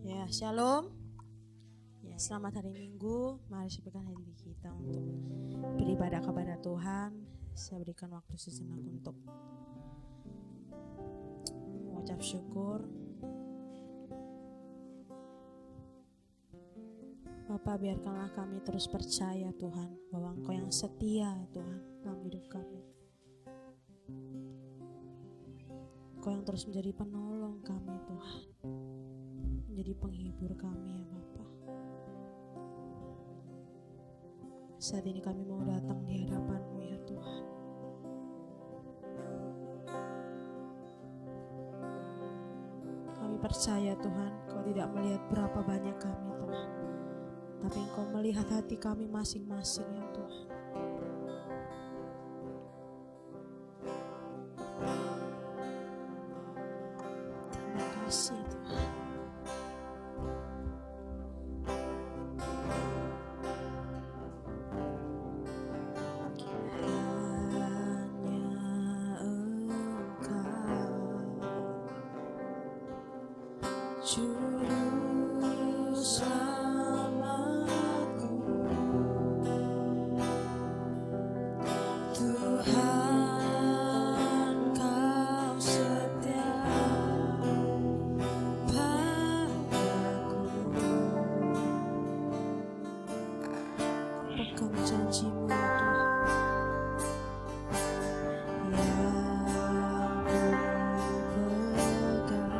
Ya, shalom. Ya, selamat hari Minggu. Mari siapkan hati kita untuk beribadah kepada Tuhan. Saya berikan waktu sejenak untuk mengucap syukur. Bapa, biarkanlah kami terus percaya Tuhan bahwa Engkau yang setia Tuhan dalam hidup kami. Engkau yang terus menjadi penolong kami Tuhan, menjadi penghibur kami ya Bapa. Saat ini kami mau datang di hadapan-Mu ya Tuhan. Kami percaya Tuhan, Kau tidak melihat berapa banyak kami Tuhan, tapi Engkau melihat hati kami masing-masing ya Tuhan. Terima kasih Tuhan. Juru selamatku, Tuhan Kau setia padaku. Pegang janji-Mu ya Tuhan, yang ku pegang.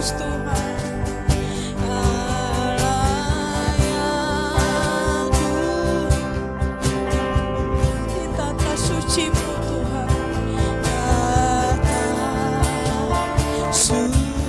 Kudus Tuhan. Allah yang di tata suci-Mu Tuhan. Tata suci-Mu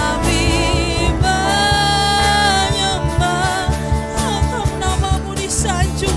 kami menyembah, nama-Mu disanjung,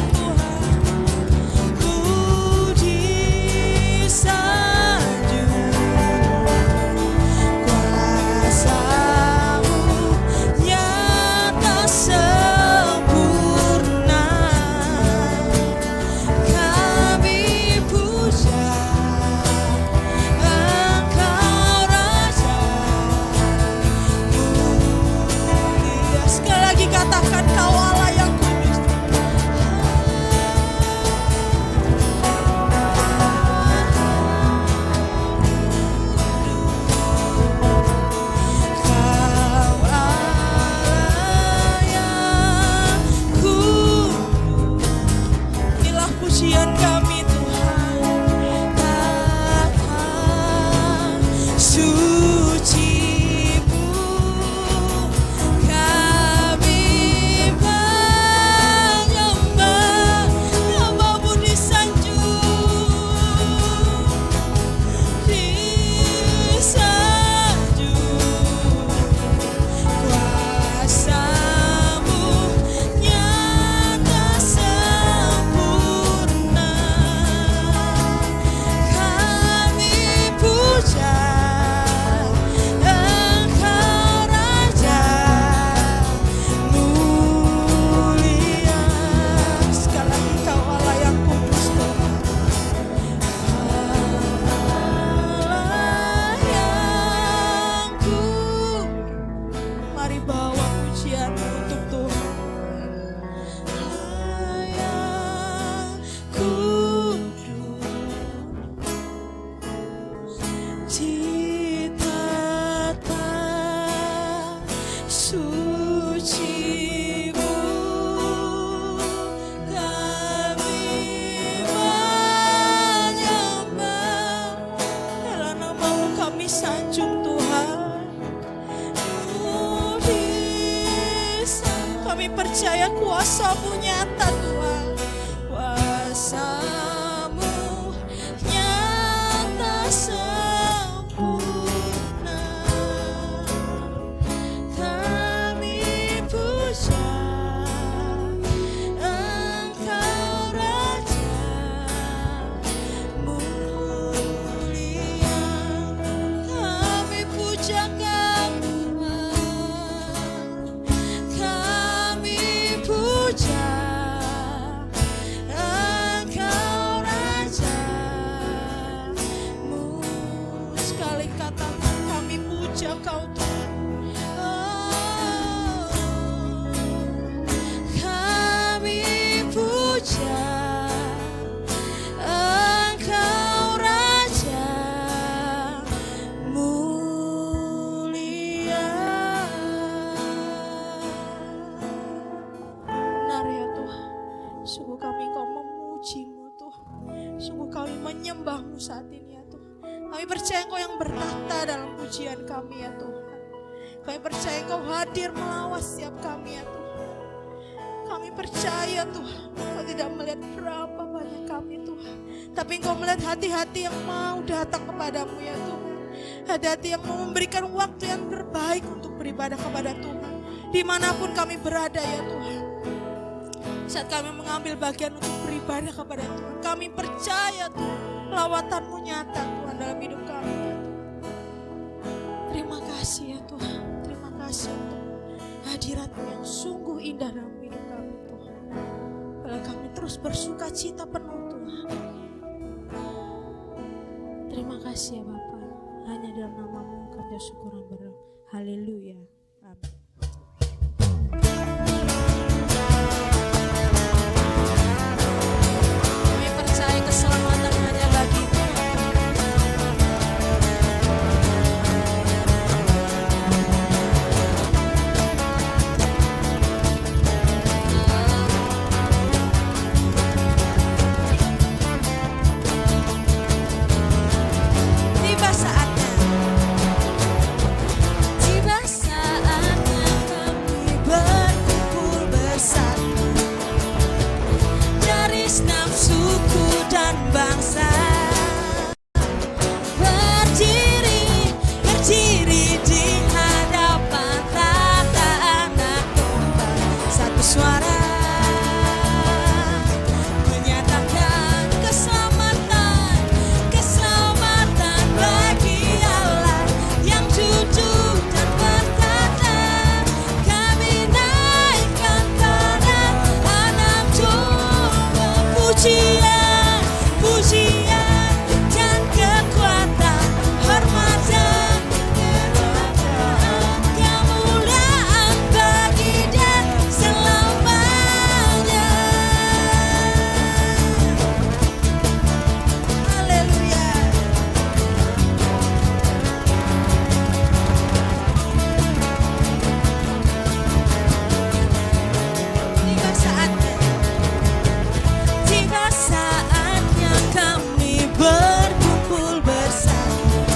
percaya kuasa-Mu nyata Tuhan. Kuasa-Mu nyata sempurna. Kami puja Engkau Raja mulia. Kami puja Kau Tuhan. Oh, kami puja Engkau Raja mulia. Benar ya Tuhan, sungguh kami Engkau memuji-Mu Tuhan, sungguh kami menyembah-Mu saat ini ya Tuhan. Kami percaya Engkau yang bertata dalam pujian kami ya Tuhan. Kami percaya Engkau hadir melawas setiap kami ya Tuhan. Kami percaya Tuhan, Engkau tidak melihat berapa banyak kami Tapi Engkau melihat hati-hati yang mau datang kepadamu ya Tuhan. Hati-hati yang mau memberikan waktu yang terbaik untuk beribadah kepada Tuhan. Dimanapun kami berada ya Tuhan. Saat kami mengambil bagian untuk beribadah kepada Tuhan, kami percaya Tuhan, lawatan-Mu nyata Tuhan dalam hidup kami ya Tuhan. Terima kasih ya Tuhan. Terima kasih untuk hadirat-Mu yang sungguh indah dalam hidup kami Tuhan. Bila kami terus bersuka cita penuh Tuhan. Terima kasih ya Bapa. Hanya dalam nama-Mu kami syukuran berdoa. Haleluya. Amin. Kami percaya keselamatan hanya bagi Tuhan. Tiba saatnya kami berkumpul bersatu dari enam suku dan bangsa, berdiri di hadapan tahta Anak Domba, satu suara menyatakan keselamatan bagi Allah yang jujur dan berkata, kami naikkan pada Anak Domba. Pujian dan kekuatan, hormat dan kemuliaan bagi Dia selamanya. Haleluya. Tiba saatnya kami berkumpul bersatu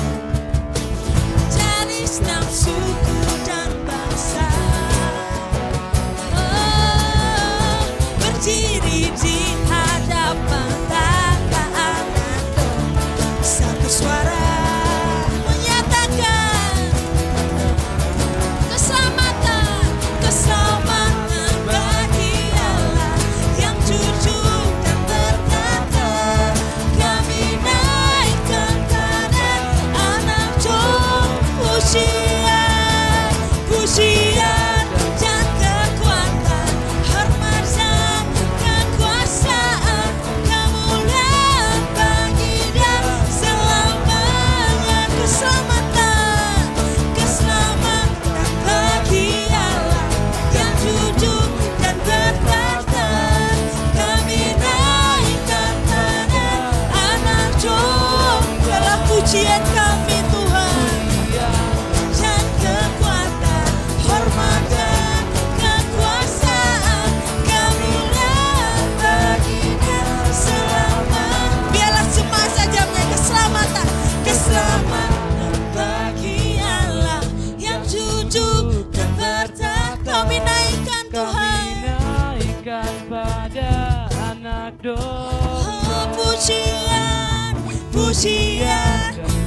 dari enam suku dan bangsa, berdiri di hadapan tahta Anak Domba, satu suara menyatakan keselamatan bagi Allah yang jujur dan berkata, kami naikkan pada Anak Domba. Pujian dan kekuatan, hormat dan kekuasaan, kemuliaan bagi Dia selamanya. Keselamatan bagi Allah yang jujur dan berkata, kami naikkan pada Anak Domba. Dalam pujian kami Tuhan, dan kekuatan, hormat dan kekuasaan, kemuliaan bagi Dia selamanya. Biarlah semua saja keselamatan bagi Allah yang jujur dan berkata, kami naikkan Tuhan. Pada Anak Domba. Pujian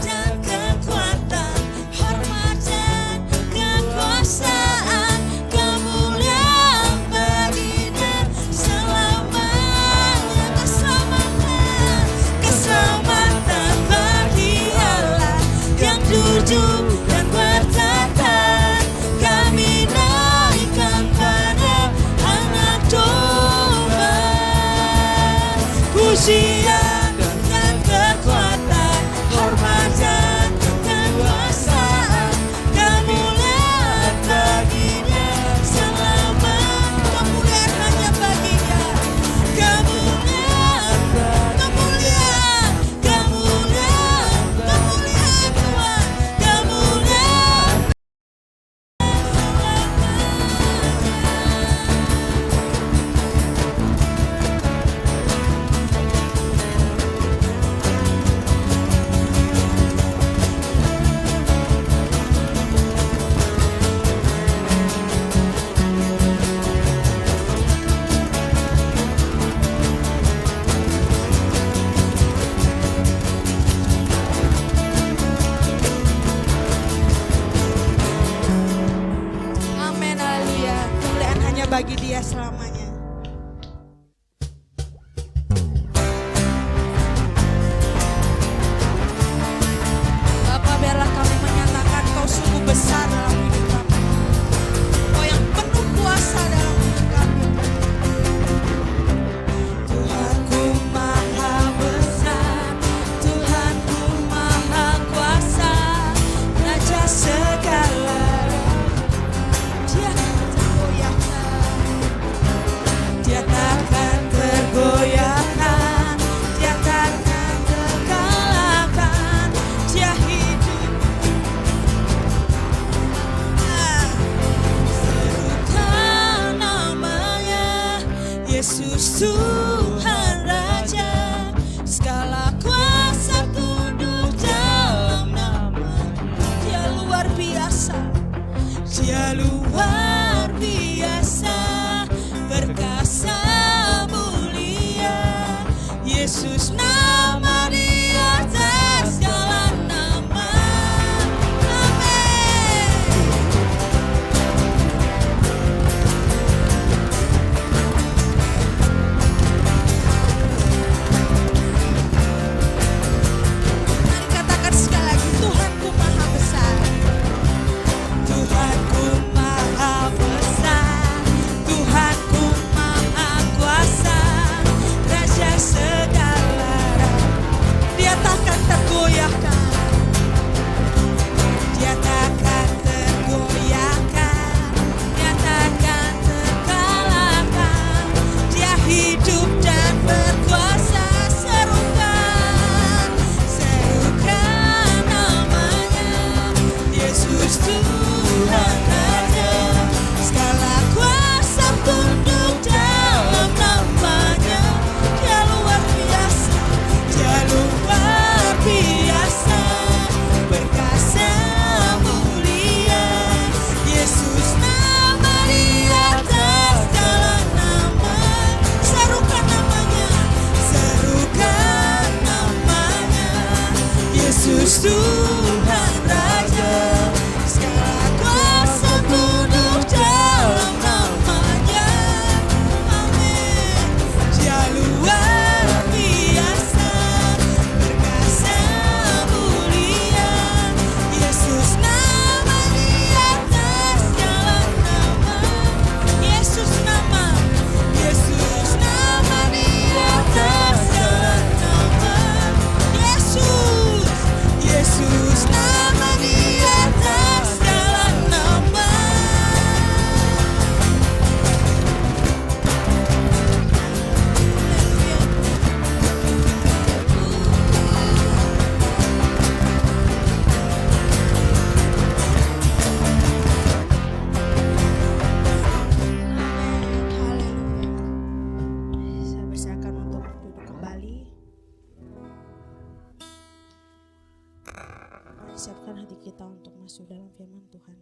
dan kekuatan, hormat dan kekuasaan, kemuliaan bagi Dia selamanya. Keselamatan bagi Allah yang jujur dan berkata, kami naikkan pada Anak Domba. Pujian dan kekuatan, hormat dan kekuasaan, kemuliaan bagi Dia selamanya. Kemuliaan hanya bagi Dia. Kemuliaan Tuhan. Kemuliaan Yesus nama di atas segala nama. Amin. Mari katakan sekali lagi, Tuhanku maha besar. Tuhanku maha besar, Tuhanku maha kuasa, Raja segala raja. Dia takkan tergoyahkan, Dia takkan tergoyahkan, Dia takkan terkalahkan. Dia hidup dan berkuasa. Serukan, serukan namanya, Yesus Tuhan Raja. Segala kuasa tunduk dalam namanya. Dia luar biasa, Dia luar biasa, perkasa mulia. Yesus nama di atas segala nama. Serukan namanya, serukan namanya, Yesus Tuhan Raja. Segala kuasa tunduk dalam namanya. Amin. Dia luar biasa, perkasa mulia. Yesus nama di atas segala nama. Yesus nama di atas segala nama. Yesus nama di atas segala nama. Saya persilakan untuk duduk kembali. Siapkan hati kita untuk masuk dalam firman Tuhan.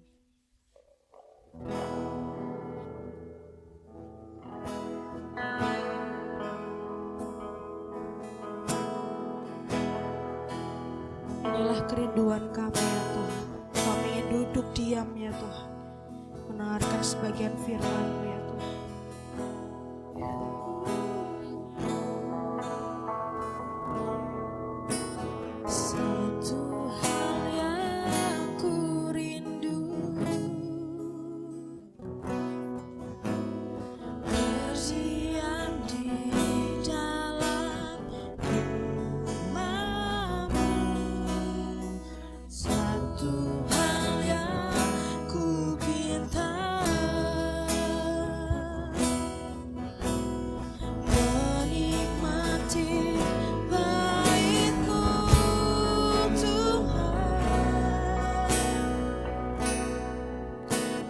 Inilah kerinduan kami ya Tuhan. Kami ingin duduk diam ya Tuhan, mendengarkan sebagian firman-Mu ya Tuhan. Satu hal yang ku rindu, berdiam di dalam rumah-Mu. Satu hal yang ku pinta, menikmati bait-Mu Tuhan.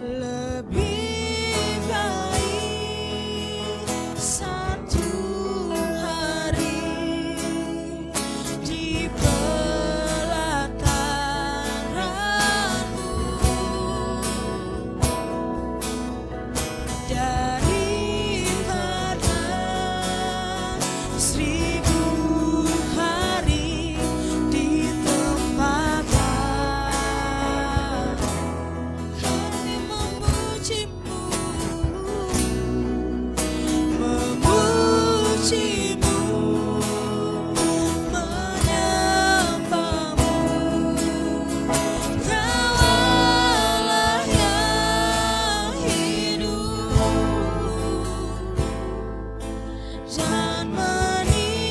Lebih baik satu hari di pelataran-Mu daripada 1000 hari di tempat kami memuji-Mu, menyembah-Mu. Kau Allah yang hidup dan meninggal.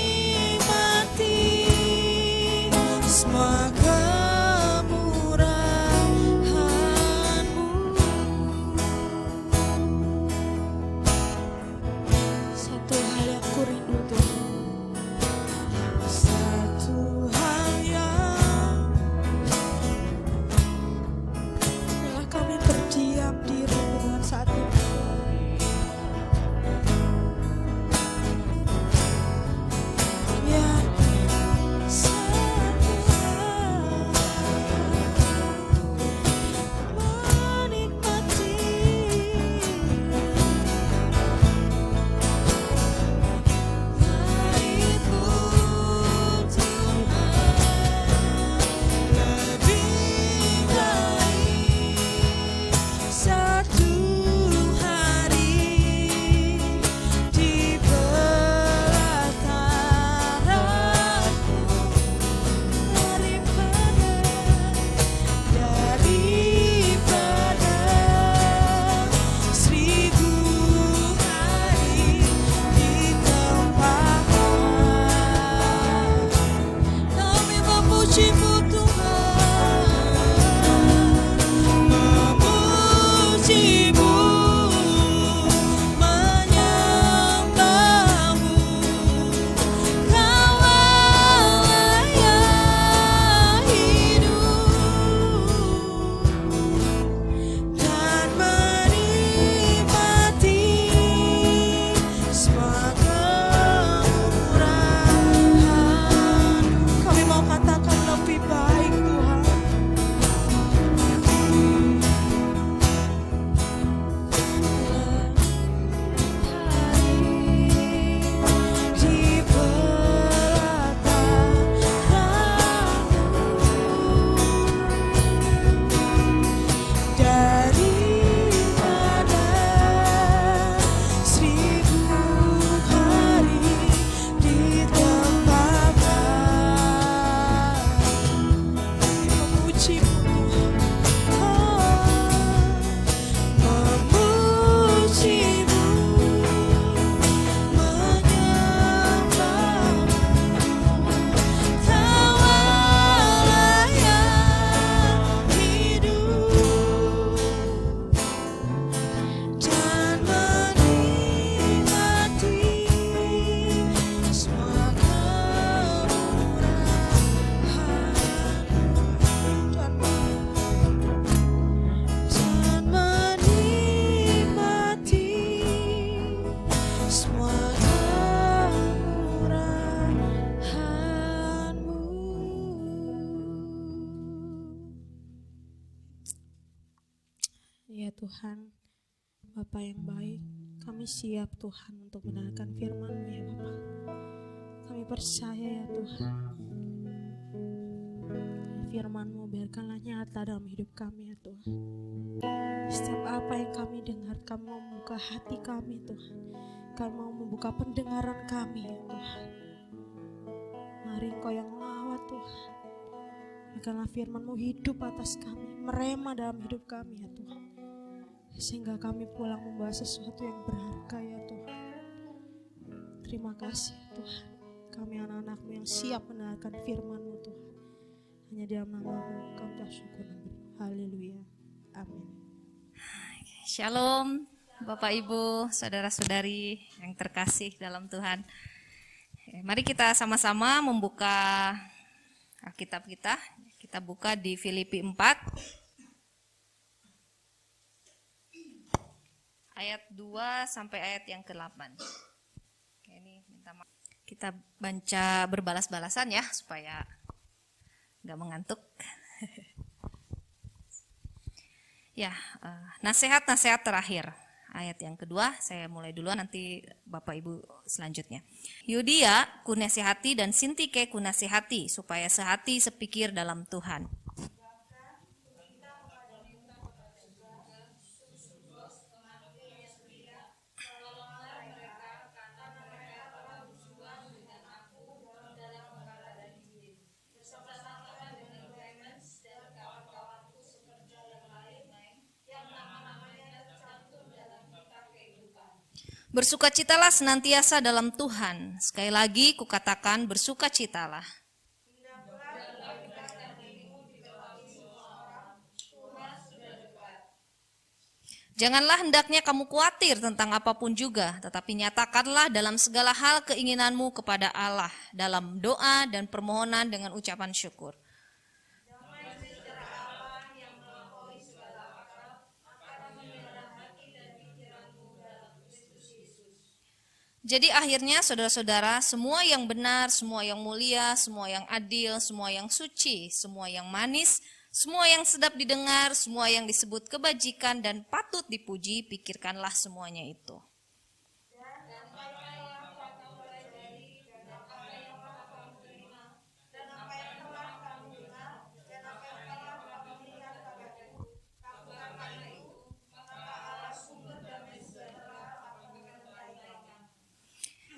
Ya Tuhan, Bapa yang baik, kami siap Tuhan untuk mendengarkan firman-Mu ya Bapa. Kami percaya ya Tuhan, firman-Mu biarkanlah nyata dalam hidup kami ya Tuhan. Setiap apa yang kami dengar, kami mau membuka hati kami Tuhan. Kami mau membuka pendengaran kami ya Tuhan. Mari Engkau yang lawat Tuhan. Biarkanlah firman-Mu hidup atas kami, merema dalam hidup kami ya Tuhan. Sehingga kami pulang membawa sesuatu yang berharga ya Tuhan. Terima kasih Tuhan. Kami anak-anak-Mu yang siap mendengarkan firman-Mu Tuhan. Hanya di dalam nama-Mu kami telah syukur dan berdoa. Haleluya. Amin. Shalom Bapak Ibu, saudara-saudari yang terkasih dalam Tuhan. Mari kita sama-sama membuka Alkitab kita. Kita buka di Filipi 4 ayat 2 sampai ayat yang ke-8. Oke, ini minta maaf. Kita baca berbalas-balasan ya supaya enggak mengantuk. Ya, nasihat-nasihat terakhir. Ayat yang kedua, saya mulai duluan, nanti Bapak Ibu selanjutnya. Yudia kunasihati dan Sintike kunasihati, supaya sehati sepikir dalam Tuhan. Bersukacitalah senantiasa dalam Tuhan. Sekali lagi kukatakan bersukacitalah. Janganlah hendaknya kamu khawatir tentang apapun juga, tetapi nyatakanlah dalam segala hal keinginanmu kepada Allah, dalam doa dan permohonan dengan ucapan syukur. Jadi akhirnya saudara-saudara, semua yang benar, semua yang mulia, semua yang adil, semua yang suci, semua yang manis, semua yang sedap didengar, semua yang disebut kebajikan dan patut dipuji, pikirkanlah semuanya itu.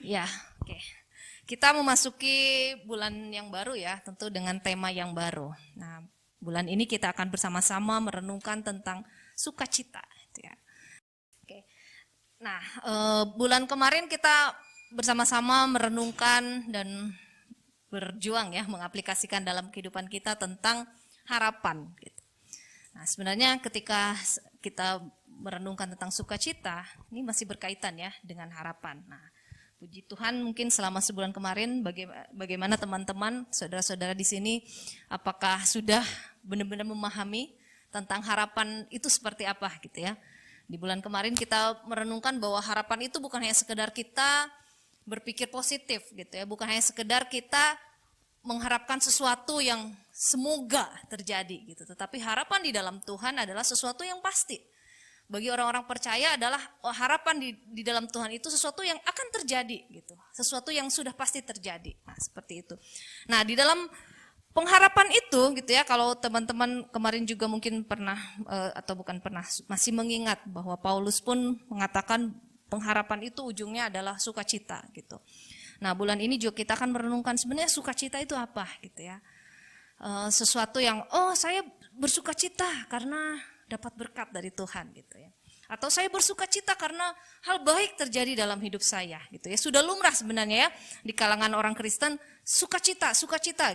Ya, oke. Kita memasuki bulan yang baru ya, tentu dengan tema yang baru. Nah, bulan ini kita akan bersama-sama merenungkan tentang sukacita. Ya. Oke. Nah, bulan kemarin kita bersama-sama merenungkan dan berjuang ya, mengaplikasikan dalam kehidupan kita tentang harapan. Gitu. Nah, sebenarnya ketika kita merenungkan tentang sukacita, ini masih berkaitan ya dengan harapan. Nah, puji Tuhan, mungkin selama sebulan kemarin bagaimana teman-teman, saudara-saudara di sini, apakah sudah benar-benar memahami tentang harapan itu seperti apa gitu ya. Di bulan kemarin kita merenungkan bahwa harapan itu bukan hanya sekedar kita berpikir positif gitu ya, bukan hanya sekedar kita mengharapkan sesuatu yang semoga terjadi gitu, tetapi harapan di dalam Tuhan adalah sesuatu yang pasti. Bagi orang-orang percaya adalah harapan di dalam Tuhan itu sesuatu yang akan terjadi gitu. Sesuatu yang sudah pasti terjadi. Nah, seperti itu. Nah, di dalam pengharapan itu gitu ya, kalau teman-teman kemarin juga mungkin pernah atau bukan pernah, masih mengingat bahwa Paulus pun mengatakan pengharapan itu ujungnya adalah sukacita gitu. Nah, bulan ini juga kita akan merenungkan sebenarnya sukacita itu apa gitu ya. Sesuatu yang saya bersukacita karena dapat berkat dari Tuhan gitu ya. Atau saya bersukacita karena hal baik terjadi dalam hidup saya gitu ya. Sudah lumrah sebenarnya ya di kalangan orang Kristen sukacita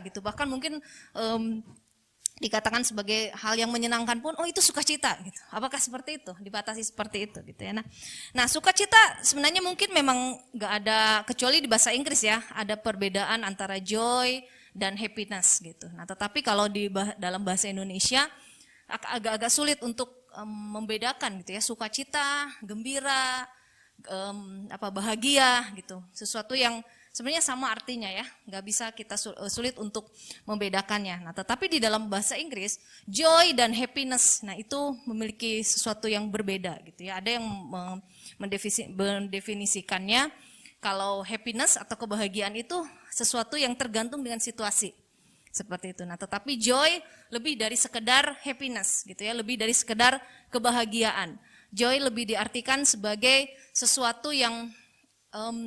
gitu. Bahkan mungkin dikatakan sebagai hal yang menyenangkan pun itu sukacita gitu. Apakah seperti itu? Dibatasi seperti itu gitu ya. Nah, sukacita sebenarnya mungkin memang enggak ada, kecuali di bahasa Inggris ya, ada perbedaan antara joy dan happiness gitu. Nah, tetapi kalau dalam bahasa Indonesia agak-agak sulit untuk membedakan gitu ya, sukacita, gembira, bahagia gitu. Sesuatu yang sebenarnya sama artinya ya, nggak bisa kita sulit untuk membedakannya. Nah, tetapi di dalam bahasa Inggris, joy dan happiness, nah itu memiliki sesuatu yang berbeda gitu ya. Ada yang mendefinisikannya kalau happiness atau kebahagiaan itu sesuatu yang tergantung dengan situasi. Seperti itu. Nah, tetapi joy lebih dari sekedar happiness gitu ya, lebih dari sekedar kebahagiaan. Joy lebih diartikan sebagai sesuatu yang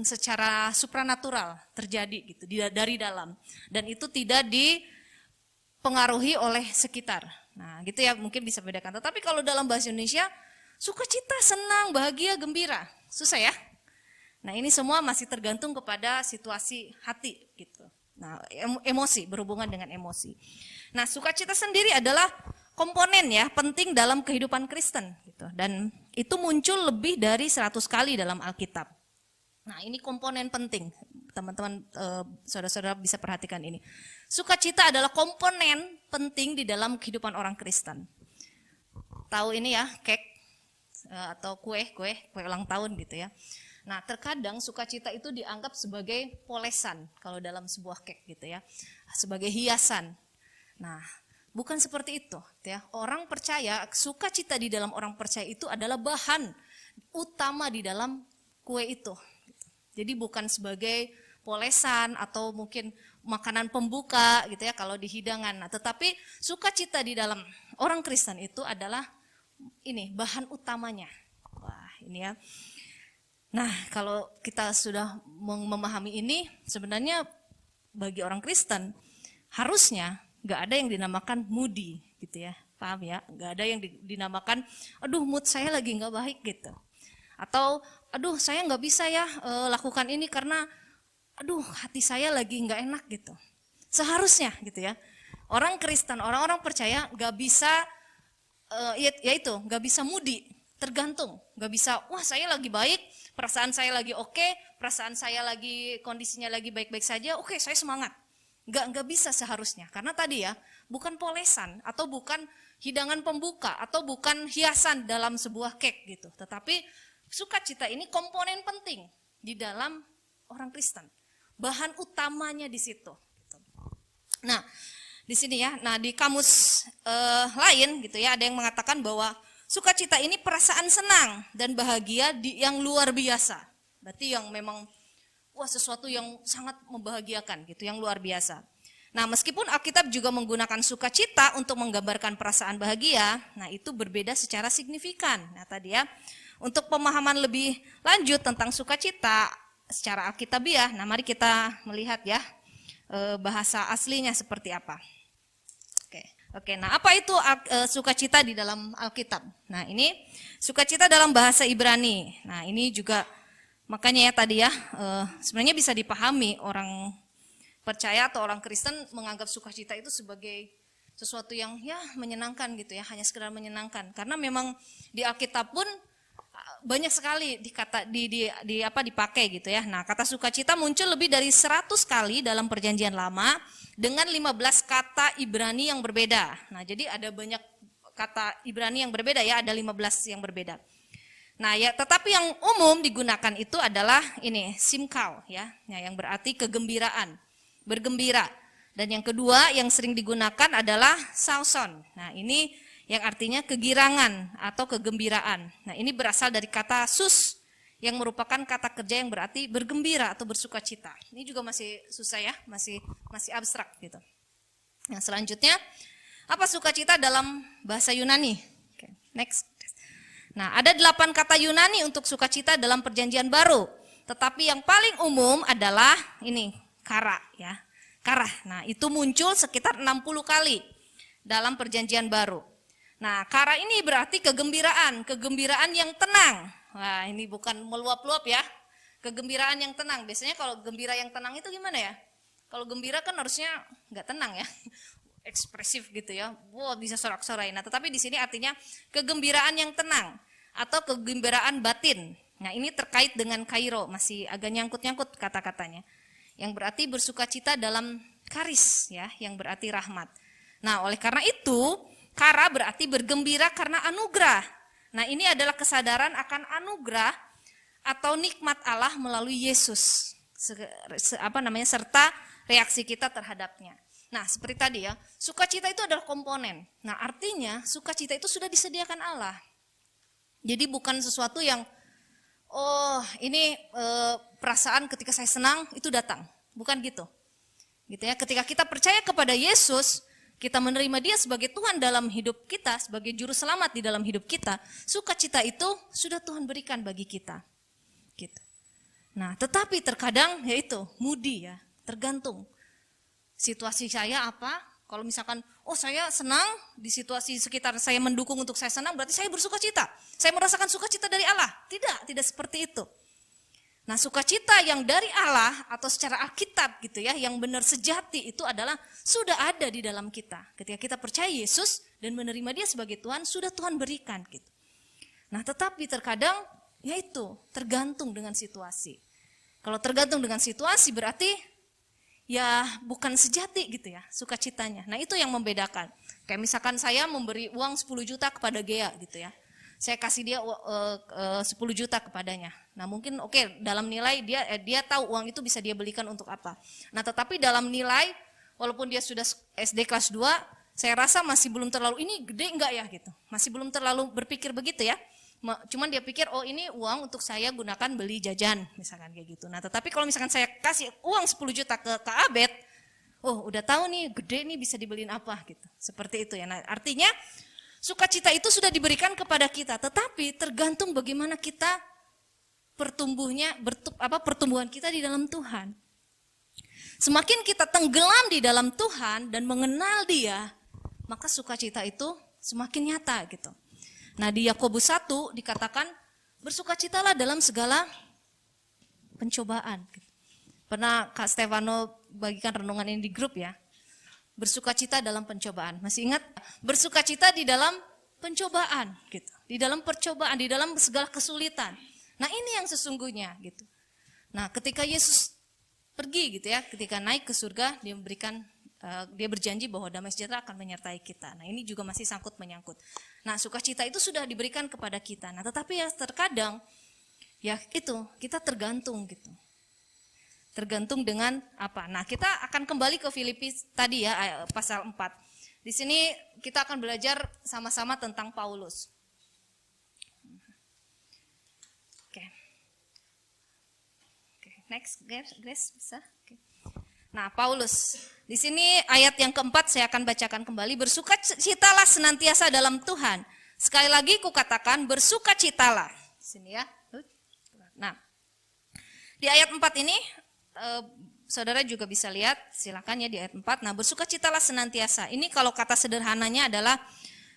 secara supranatural terjadi gitu dari dalam, dan itu tidak dipengaruhi oleh sekitar. Nah, gitu ya, mungkin bisa bedakan. Tetapi kalau dalam bahasa Indonesia, sukacita, senang, bahagia, gembira, susah ya. Nah, ini semua masih tergantung kepada situasi hati gitu. Nah, emosi, berhubungan dengan emosi. Nah, sukacita sendiri adalah komponen ya penting dalam kehidupan Kristen gitu, dan itu muncul lebih dari 100 kali dalam Alkitab. Nah, ini komponen penting, teman-teman, saudara-saudara bisa perhatikan ini. Sukacita adalah komponen penting di dalam kehidupan orang Kristen. Tahu ini ya, cake atau kue ulang tahun gitu ya. Nah, terkadang sukacita itu dianggap sebagai polesan kalau dalam sebuah cake gitu ya, sebagai hiasan. Nah, bukan seperti itu ya. Orang percaya, sukacita di dalam orang percaya itu adalah bahan utama di dalam kue itu. Jadi bukan sebagai polesan atau mungkin makanan pembuka gitu ya kalau di hidangan. Nah, tetapi sukacita di dalam orang Kristen itu adalah ini bahan utamanya. Wah, ini ya. Nah, kalau kita sudah memahami ini, sebenarnya bagi orang Kristen harusnya nggak ada yang dinamakan moody gitu ya. Paham ya? Nggak ada yang dinamakan, aduh mood saya lagi nggak baik gitu. Atau aduh saya nggak bisa ya lakukan ini karena aduh hati saya lagi nggak enak gitu. Seharusnya gitu ya, orang Kristen, orang-orang percaya nggak bisa yaitu nggak bisa moody, tergantung, nggak bisa wah saya lagi baik, perasaan saya lagi oke, perasaan saya lagi kondisinya lagi baik-baik saja, oke saya semangat. Nggak bisa seharusnya, karena tadi ya bukan polesan atau bukan hidangan pembuka atau bukan hiasan dalam sebuah cake gitu, tetapi sukacita ini komponen penting di dalam orang Kristen. Bahan utamanya di situ. Nah, di sini ya. Nah, di kamus lain gitu ya, ada yang mengatakan bahwa sukacita ini perasaan senang dan bahagia yang luar biasa. Berarti yang memang sesuatu yang sangat membahagiakan gitu, yang luar biasa. Nah, meskipun Alkitab juga menggunakan sukacita untuk menggambarkan perasaan bahagia, nah itu berbeda secara signifikan. Nah, tadi ya, untuk pemahaman lebih lanjut tentang sukacita secara alkitabiah, nah mari kita melihat ya bahasa aslinya seperti apa. Oke, nah apa itu sukacita di dalam Alkitab? Nah, ini sukacita dalam bahasa Ibrani. Nah, ini juga makanya ya tadi ya sebenarnya bisa dipahami orang percaya atau orang Kristen menganggap sukacita itu sebagai sesuatu yang ya menyenangkan gitu ya, hanya sekedar menyenangkan. Karena memang di Alkitab pun banyak sekali dipakai gitu ya. Nah, kata sukacita muncul lebih dari 100 kali dalam Perjanjian Lama dengan 15 kata Ibrani yang berbeda. Nah, jadi ada banyak kata Ibrani yang berbeda ya, ada 15 yang berbeda. Nah, ya tetapi yang umum digunakan itu adalah ini simkal ya, yang berarti kegembiraan, bergembira. Dan yang kedua yang sering digunakan adalah sauson. Nah, ini yang artinya kegirangan atau kegembiraan. Nah, ini berasal dari kata sus yang merupakan kata kerja yang berarti bergembira atau bersukacita. Ini juga masih susah ya, masih abstrak gitu. Nah, selanjutnya apa sukacita dalam bahasa Yunani? Oke, next. Nah, ada 8 kata Yunani untuk sukacita dalam Perjanjian Baru. Tetapi yang paling umum adalah ini, kara ya. Kara. Nah, itu muncul sekitar 60 kali dalam Perjanjian Baru. Nah, kara ini berarti kegembiraan yang tenang. Wah, ini bukan meluap-luap ya. Kegembiraan yang tenang. Biasanya kalau gembira yang tenang itu gimana ya? Kalau gembira kan harusnya nggak tenang ya. Ekspresif gitu ya. Wah, bisa sorak-sorai. Nah, tetapi di sini artinya kegembiraan yang tenang atau kegembiraan batin. Nah, ini terkait dengan kairo, masih agak nyangkut-nyangkut kata-katanya. Yang berarti bersukacita dalam karis ya, yang berarti rahmat. Nah, oleh karena itu kara berarti bergembira karena anugerah. Nah, ini adalah kesadaran akan anugerah atau nikmat Allah melalui Yesus. serta reaksi kita terhadapnya. Nah, seperti tadi ya, sukacita itu adalah komponen. Nah, artinya sukacita itu sudah disediakan Allah. Jadi bukan sesuatu yang perasaan ketika saya senang itu datang. Bukan gitu. Gitu ya. Ketika kita percaya kepada Yesus, kita menerima Dia sebagai Tuhan dalam hidup kita, sebagai juru selamat di dalam hidup kita, sukacita itu sudah Tuhan berikan bagi kita. Gitu. Nah, tetapi terkadang yaitu moody ya, tergantung situasi saya apa. Kalau misalkan, saya senang di situasi sekitar saya mendukung untuk saya senang, berarti saya bersukacita. Saya merasakan sukacita dari Allah. Tidak seperti itu. Nah, sukacita yang dari Allah atau secara Alkitab gitu ya, yang benar sejati itu adalah sudah ada di dalam kita. Ketika kita percaya Yesus dan menerima Dia sebagai Tuhan, sudah Tuhan berikan gitu. Nah, tetapi terkadang yaitu tergantung dengan situasi. Kalau tergantung dengan situasi berarti ya bukan sejati gitu ya sukacitanya. Nah, itu yang membedakan. Kayak misalkan saya memberi uang 10 juta kepada Gea gitu ya. Saya kasih dia 10 juta kepadanya. Nah, mungkin dalam nilai dia tahu uang itu bisa dia belikan untuk apa. Nah, tetapi dalam nilai walaupun dia sudah SD kelas 2, saya rasa masih belum terlalu ini gede enggak ya gitu. Masih belum terlalu berpikir begitu ya. Cuman dia pikir ini uang untuk saya gunakan beli jajan misalkan kayak gitu. Nah, tetapi kalau misalkan saya kasih uang 10 juta ke Abed, udah tahu nih gede nih bisa dibeliin apa gitu. Seperti itu ya. Nah, artinya sukacita itu sudah diberikan kepada kita, tetapi tergantung bagaimana kita pertumbuhan kita di dalam Tuhan. Semakin kita tenggelam di dalam Tuhan dan mengenal Dia, maka sukacita itu semakin nyata gitu. Nah, di Yakobus 1 dikatakan bersukacitalah dalam segala pencobaan. Pernah Kak Stefano bagikan renungan ini di grup ya. Bersukacita dalam pencobaan. Masih ingat? Bersukacita di dalam pencobaan gitu. Di dalam percobaan, di dalam segala kesulitan. Nah, ini yang sesungguhnya gitu. Nah, ketika Yesus pergi gitu ya, ketika naik ke surga, dia berjanji bahwa damai sejahtera akan menyertai kita. Nah, ini juga masih sangkut menyangkut. Nah, sukacita itu sudah diberikan kepada kita. Nah, tetapi ya terkadang ya itu kita tergantung gitu. Tergantung dengan apa? Nah, kita akan kembali ke Filipi tadi ya, pasal 4. Di sini kita akan belajar sama-sama tentang Paulus. Oke, next, Grace bisa? Oke. Nah, Paulus. Di sini ayat yang keempat saya akan bacakan kembali. Bersukacitalah senantiasa dalam Tuhan. Sekali lagi kukatakan bersukacitalah. Sini ya. Nah, di ayat 4 ini saudara juga bisa lihat, silakan ya di ayat 4. Nah, bersukacitalah senantiasa. Ini kalau kata sederhananya adalah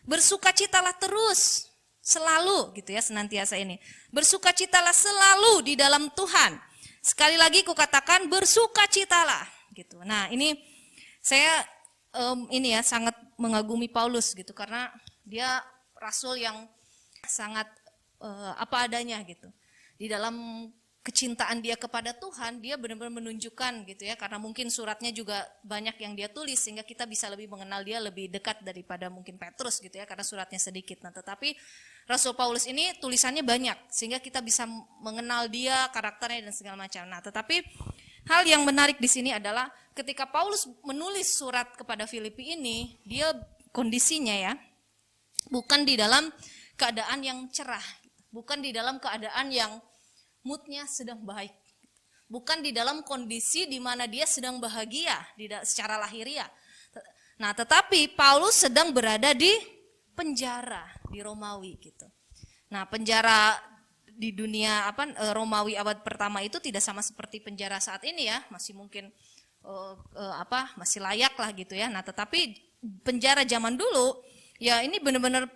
bersukacitalah terus, selalu gitu ya, senantiasa ini. Bersukacitalah selalu di dalam Tuhan. Sekali lagi kukatakan bersukacitalah gitu. Nah, ini saya sangat mengagumi Paulus gitu karena dia rasul yang sangat apa adanya gitu. Di dalam kecintaan dia kepada Tuhan, dia benar-benar menunjukkan gitu ya, karena mungkin suratnya juga banyak yang dia tulis sehingga kita bisa lebih mengenal dia lebih dekat daripada mungkin Petrus gitu ya, karena suratnya sedikit. Nah, tetapi Rasul Paulus ini tulisannya banyak sehingga kita bisa mengenal dia, karakternya dan segala macam. Nah, tetapi hal yang menarik di sini adalah ketika Paulus menulis surat kepada Filipi ini, dia kondisinya ya bukan di dalam keadaan yang cerah, bukan di dalam keadaan yang moodnya sedang baik, bukan di dalam kondisi di mana dia sedang bahagia secara lahiriah. Nah, tetapi Paulus sedang berada di penjara di Romawi gitu. Nah, penjara di dunia Romawi abad pertama itu tidak sama seperti penjara saat ini ya, masih mungkin masih layak lah gitu ya. Nah, tetapi penjara zaman dulu ya ini benar-benar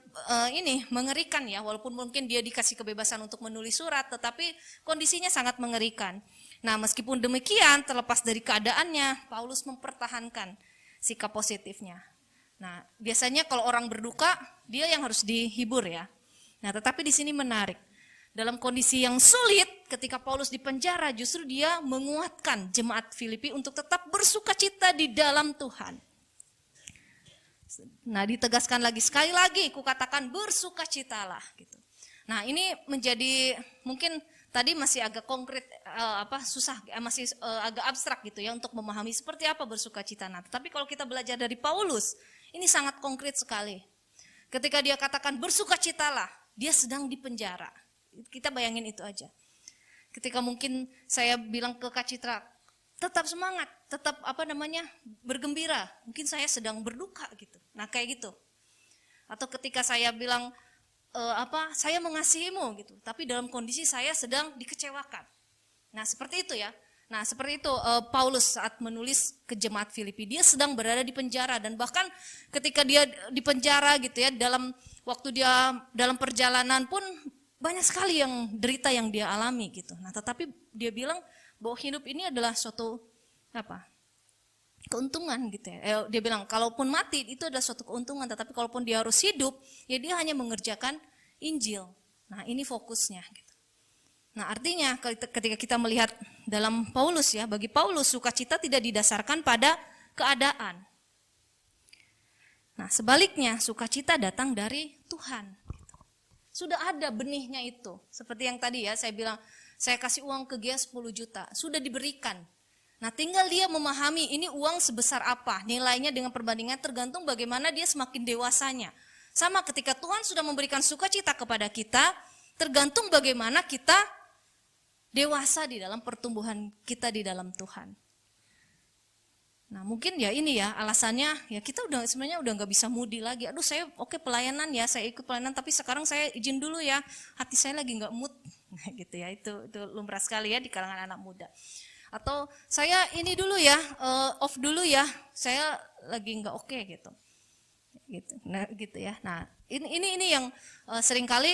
mengerikan ya, walaupun mungkin dia dikasih kebebasan untuk menulis surat, tetapi kondisinya sangat mengerikan. Nah, meskipun demikian, terlepas dari keadaannya, Paulus mempertahankan sikap positifnya. Nah, biasanya kalau orang berduka, dia yang harus dihibur ya. Nah, tetapi di sini menarik. Dalam kondisi yang sulit, ketika Paulus di penjara, justru dia menguatkan jemaat Filipi untuk tetap bersukacita di dalam Tuhan. Nah, ditegaskan lagi, sekali lagi, kukatakan bersukacitalah gitu. Nah, ini menjadi mungkin tadi masih agak konkret, susah, masih agak abstrak gitu ya untuk memahami seperti apa bersukacita. Nah, tapi kalau kita belajar dari Paulus, ini sangat konkret sekali. Ketika dia katakan bersukacitalah, dia sedang di penjara. Kita bayangin itu aja. Ketika mungkin saya bilang ke Kak Citra, tetap semangat, tetap bergembira. Mungkin saya sedang berduka gitu. Nah, kayak gitu. Atau ketika saya bilang saya mengasihimu gitu, tapi dalam kondisi saya sedang dikecewakan. Nah, seperti itu ya. Nah, seperti itu Paulus saat menulis ke jemaat Filipi, dia sedang berada di penjara, dan bahkan ketika dia di penjara gitu ya, waktu dia dalam perjalanan pun banyak sekali yang derita yang dia alami gitu. Nah, tetapi dia bilang bahwa hidup ini adalah suatu keuntungan gitu ya. Dia bilang kalaupun mati itu adalah suatu keuntungan, tetapi kalaupun dia harus hidup, ya dia hanya mengerjakan Injil. Nah, ini fokusnya gitu. Nah, artinya ketika kita melihat dalam Paulus ya, bagi Paulus sukacita tidak didasarkan pada keadaan. Nah, sebaliknya sukacita datang dari Tuhan. Sudah ada benihnya itu. Seperti yang tadi ya, saya bilang, saya kasih uang ke dia 10 juta, sudah diberikan. Nah, tinggal dia memahami ini uang sebesar apa, nilainya dengan perbandingan tergantung bagaimana dia semakin dewasanya. Sama ketika Tuhan sudah memberikan sukacita kepada kita, tergantung bagaimana kita dewasa di dalam pertumbuhan kita di dalam Tuhan. Nah, mungkin ya ini ya alasannya ya kita sebenarnya udah nggak bisa mudi lagi. Aduh, saya pelayanan ya, saya ikut pelayanan, tapi sekarang saya izin dulu ya, hati saya lagi nggak mood gitu ya. Itu lumrah sekali ya di kalangan anak muda. Atau saya ini dulu ya, off dulu ya, saya lagi nggak oke gitu. Nah, gitu ya. Nah, ini yang seringkali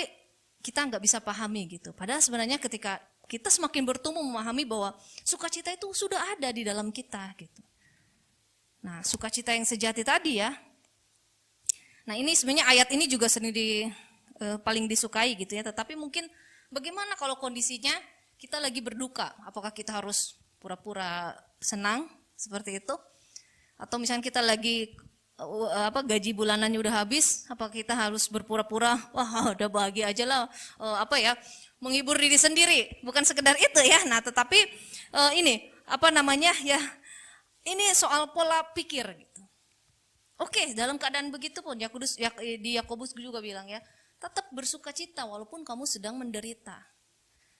kita nggak bisa pahami gitu. Padahal sebenarnya ketika kita semakin bertumbuh memahami bahwa sukacita itu sudah ada di dalam kita gitu. Nah, sukacita yang sejati tadi ya. Nah, ini sebenarnya ayat ini juga sering paling disukai gitu ya. Tetapi mungkin bagaimana kalau kondisinya kita lagi berduka? Apakah kita harus pura-pura senang seperti itu? Atau misalnya kita lagi gaji bulanannya udah habis, apa kita harus berpura-pura wah udah bahagia aja lah, menghibur diri sendiri? Bukan sekedar itu ya. Nah, tetapi ini soal pola pikir gitu. Oke, dalam keadaan begitu pun di Yakobus juga bilang ya, tetap bersukacita walaupun kamu sedang menderita.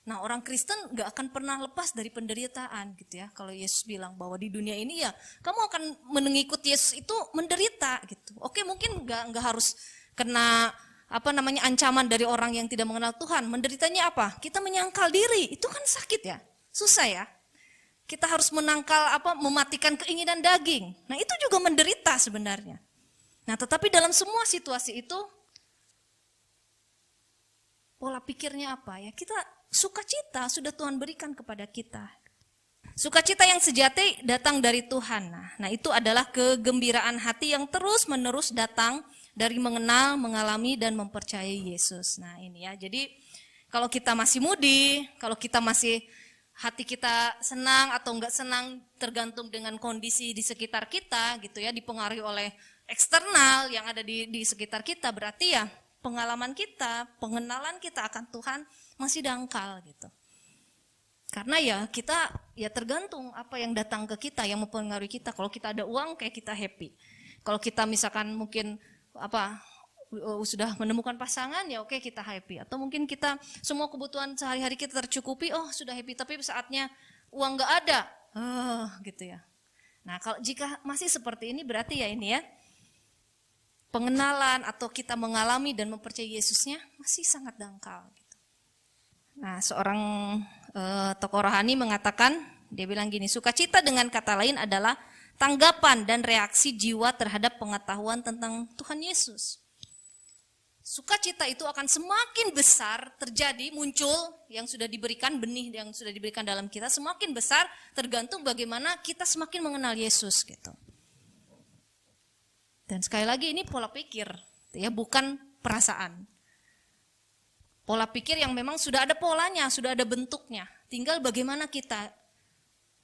Nah, orang Kristen gak akan pernah lepas dari penderitaan gitu ya. Kalau Yesus bilang bahwa di dunia ini ya kamu akan mengikuti Yesus itu menderita gitu. Oke, mungkin gak harus kena ancaman dari orang yang tidak mengenal Tuhan. Menderitanya apa? Kita menyangkal diri, itu kan sakit ya, susah ya. Kita harus mematikan keinginan daging. Nah, itu juga menderita sebenarnya. Nah, tetapi dalam semua situasi itu, pola pikirnya apa ya? Kita sukacita sudah Tuhan berikan kepada kita. Sukacita yang sejati datang dari Tuhan. Nah, itu adalah kegembiraan hati yang terus-menerus datang dari mengenal, mengalami, dan mempercayai Yesus. Nah, ini ya. Jadi, kalau kita masih mudi, kalau kita masih hati kita senang atau enggak senang tergantung dengan kondisi di sekitar kita gitu ya, dipengaruhi oleh eksternal yang ada di sekitar kita, berarti ya pengalaman kita, pengenalan kita akan Tuhan masih dangkal gitu. Karena ya kita ya tergantung apa yang datang ke kita yang mempengaruhi kita. Kalau kita ada uang kayak kita happy. Kalau kita misalkan mungkin sudah menemukan pasangan ya oke, kita happy. Atau mungkin kita semua kebutuhan sehari-hari kita tercukupi, sudah happy, tapi saatnya uang nggak ada, gitu ya. Nah, kalau jika masih seperti ini berarti ya ini ya pengenalan atau kita mengalami dan mempercayai Yesusnya masih sangat dangkal gitu. Nah, seorang tokoh rohani mengatakan, dia bilang gini, sukacita dengan kata lain adalah tanggapan dan reaksi jiwa terhadap pengetahuan tentang Tuhan Yesus. Sukacita itu akan semakin besar terjadi, muncul yang sudah diberikan, benih yang sudah diberikan dalam kita semakin besar tergantung bagaimana kita semakin mengenal Yesus gitu. Dan sekali lagi ini pola pikir ya, bukan perasaan. Pola pikir yang memang sudah ada polanya, sudah ada bentuknya. Tinggal bagaimana kita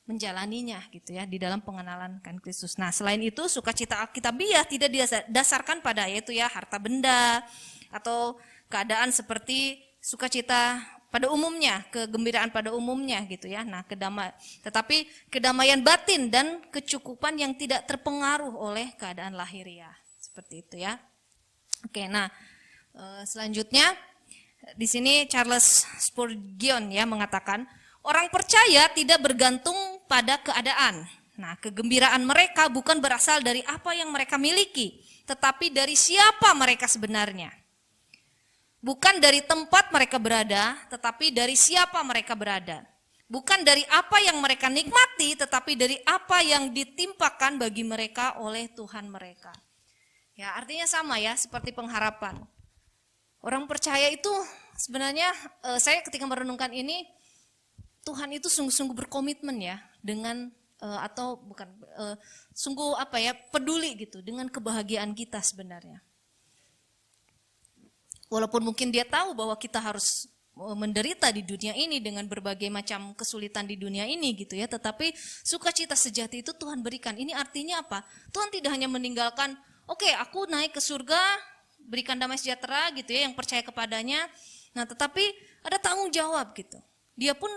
menjalaninya gitu ya di dalam pengenalan kan Kristus. Nah, selain itu sukacita alkitabiah tidak didasarkan pada yaitu ya harta benda atau keadaan seperti sukacita pada umumnya, kegembiraan pada umumnya gitu ya. Nah, tetapi kedamaian batin dan kecukupan yang tidak terpengaruh oleh keadaan lahiriah. Seperti itu ya. Oke, nah selanjutnya di sini Charles Spurgeon ya mengatakan, orang percaya tidak bergantung pada keadaan. Nah, kegembiraan mereka bukan berasal dari apa yang mereka miliki, tetapi dari siapa mereka sebenarnya. Bukan dari tempat mereka berada, tetapi dari siapa mereka berada. Bukan dari apa yang mereka nikmati, tetapi dari apa yang ditimpakan bagi mereka oleh Tuhan mereka. Ya, artinya sama ya, seperti pengharapan. Orang percaya itu sebenarnya, saya ketika merenungkan ini, Tuhan itu sungguh-sungguh berkomitmen ya dengan sungguh peduli gitu dengan kebahagiaan kita sebenarnya. Walaupun mungkin dia tahu bahwa kita harus menderita di dunia ini dengan berbagai macam kesulitan di dunia ini gitu ya, tetapi sukacita sejati itu Tuhan berikan. Ini artinya apa? Tuhan tidak hanya meninggalkan, oke, aku naik ke surga, berikan damai sejahtera gitu ya yang percaya kepadanya. Nah, tetapi ada tanggung jawab gitu. Dia pun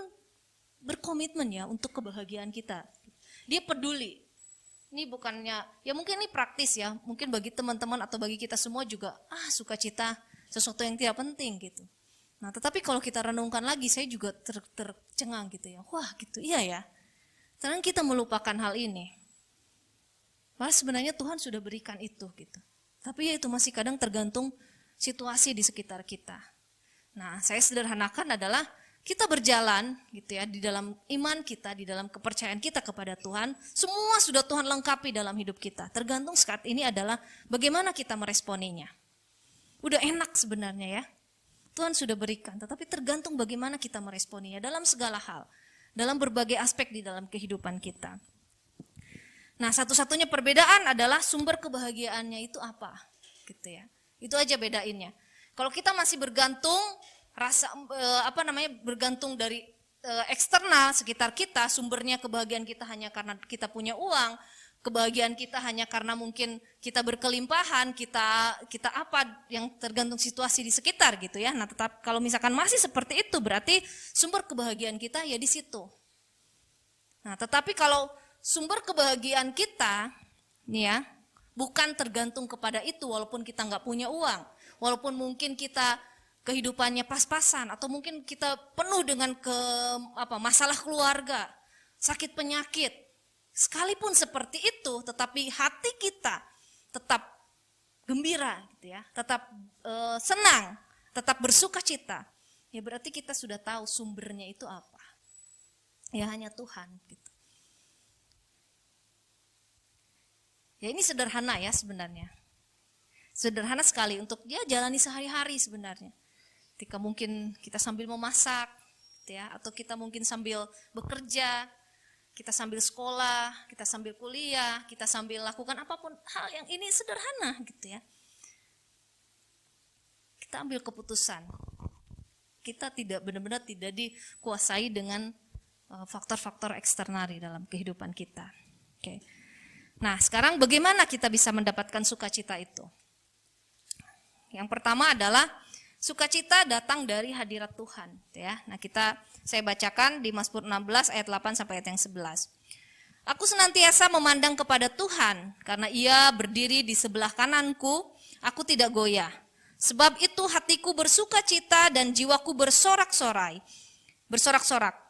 berkomitmen ya untuk kebahagiaan kita. Dia peduli. Ini bukannya, ya mungkin ini praktis ya, mungkin bagi teman-teman atau bagi kita semua juga, sukacita sesuatu yang tidak penting gitu. Nah, tetapi kalau kita renungkan lagi, saya juga tercengang gitu ya. Wah gitu, iya ya. Sekarang kita melupakan hal ini. Padahal sebenarnya Tuhan sudah berikan itu gitu. Tapi ya itu masih kadang tergantung situasi di sekitar kita. Nah, saya sederhanakan adalah kita berjalan gitu ya di dalam iman kita, di dalam kepercayaan kita kepada Tuhan, semua sudah Tuhan lengkapi dalam hidup kita. Tergantung saat ini adalah bagaimana kita meresponinya. Udah enak sebenarnya ya. Tuhan sudah berikan, tetapi tergantung bagaimana kita meresponinya dalam segala hal, dalam berbagai aspek di dalam kehidupan kita. Nah, satu-satunya perbedaan adalah sumber kebahagiaannya itu apa, gitu ya. Itu aja bedainnya. Kalau kita masih bergantung bergantung dari eksternal sekitar kita, sumbernya kebahagiaan kita hanya karena kita punya uang, kebahagiaan kita hanya karena mungkin kita berkelimpahan, kita apa yang tergantung situasi di sekitar gitu ya. Nah, tetap kalau misalkan masih seperti itu berarti sumber kebahagiaan kita ya di situ. Nah, tetapi kalau sumber kebahagiaan kita nih ya bukan tergantung kepada itu, walaupun kita nggak punya uang, walaupun mungkin kita kehidupannya pas-pasan atau mungkin kita penuh dengan masalah keluarga, sakit penyakit. Sekalipun seperti itu, tetapi hati kita tetap gembira, gitu ya, tetap senang, tetap bersuka cita. Ya berarti kita sudah tahu sumbernya itu apa. Ya hanya Tuhan. Gitu. Ya ini sederhana ya sebenarnya. Sederhana sekali untuk dia jalani sehari-hari sebenarnya. Ketika mungkin kita sambil memasak, gitu ya, atau kita mungkin sambil bekerja, kita sambil sekolah, kita sambil kuliah, kita sambil lakukan apapun hal yang ini sederhana gitu ya. Kita ambil keputusan. Kita tidak benar-benar tidak dikuasai dengan faktor-faktor eksternal di dalam kehidupan kita. Oke. Nah, sekarang bagaimana kita bisa mendapatkan sukacita itu? Yang pertama adalah sukacita datang dari hadirat Tuhan, ya. Nah, saya bacakan di Mazmur 16 ayat 8 sampai ayat yang 11. Aku senantiasa memandang kepada Tuhan, karena Ia berdiri di sebelah kananku, aku tidak goyah. Sebab itu hatiku bersukacita dan jiwaku bersorak-sorai.